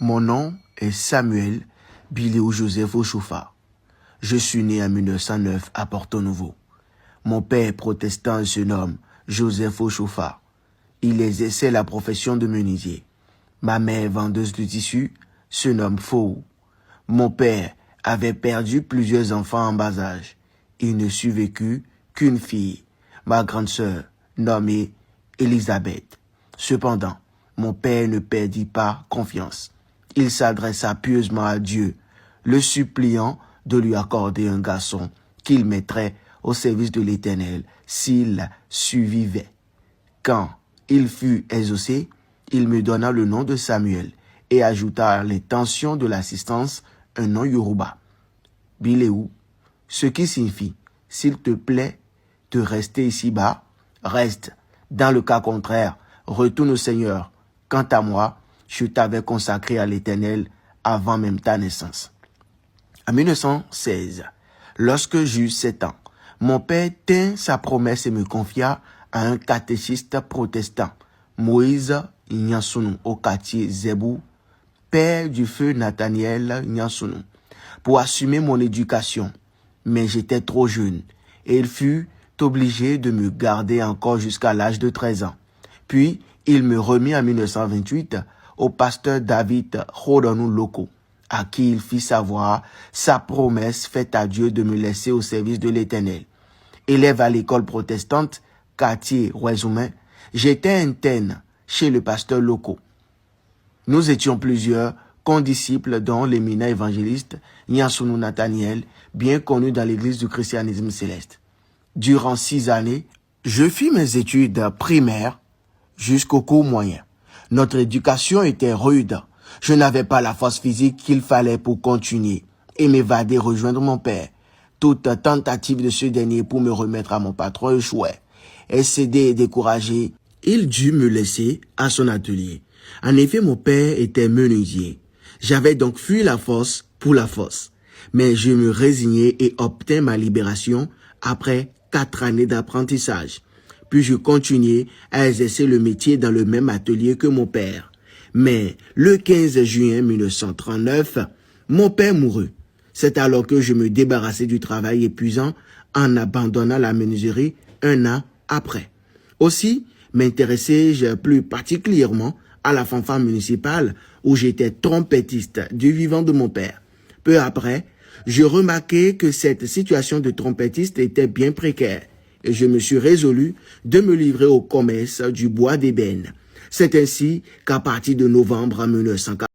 Mon nom est Samuel Biléou Joseph Ochofa. Je suis né en 1909 à Porto-Nouveau. Mon père protestant se nomme Joseph Ochofa. Il exerçait la profession de menuisier. Ma mère, vendeuse de tissus, se nomme Fou. Mon père avait perdu plusieurs enfants en bas âge. Il ne survécut qu'une fille, ma grande sœur, nommée Elisabeth. Cependant, mon père ne perdit pas confiance. Il s'adressa pieusement à Dieu, le suppliant de lui accorder un garçon qu'il mettrait au service de l'Éternel s'il survivait. Quand il fut exaucé, il me donna le nom de Samuel et ajouta à l'intention de l'assistance un nom Yoruba, Biléou, ce qui signifie « S'il te plaît de rester ici-bas, reste. Dans le cas contraire, retourne au Seigneur. Quant à moi, je t'avais consacré à l'Éternel avant même ta naissance. » En 1916, lorsque j'eus 7 ans, mon père tint sa promesse et me confia à un catéchiste protestant, Moïse Nyansounou, au quartier Zebou, père du feu Nathaniel Nyansounou, pour assumer mon éducation. Mais j'étais trop jeune et il fut obligé de me garder encore jusqu'à l'âge de 13 ans. Puis, il me remit en 1928 au pasteur David Rodanou Loko, à qui il fit savoir sa promesse faite à Dieu de me laisser au service de l'Éternel. Élève à l'école protestante, quartier Ouezoumen, j'étais interne chez le pasteur Loko. Nous étions plusieurs condisciples dont l'éminent évangéliste Nyansounou Nathaniel, bien connu dans l'église du christianisme céleste. Durant 6 années, je fis mes études primaires jusqu'au cours moyen. Notre éducation était rude. Je n'avais pas la force physique qu'il fallait pour continuer et m'évader rejoindre mon père. Toute tentative de ce dernier pour me remettre à mon patron échouait. Excédé et découragé, il dut me laisser à son atelier. En effet, mon père était menuisier. J'avais donc fui la force pour la force. Mais je me résignai et obtins ma libération après 4 années d'apprentissage. Puis je continuai à exercer le métier dans le même atelier que mon père. Mais le 15 juin 1939, mon père mourut. C'est alors que je me débarrassai du travail épuisant en abandonnant la menuiserie 1 an après. Aussi m'intéressai-je plus particulièrement à la fanfare municipale où j'étais trompettiste du vivant de mon père. Peu après, je remarquai que cette situation de trompettiste était bien précaire et je me suis résolu de me livrer au commerce du bois d'ébène. C'est ainsi qu'à partir de novembre 1940,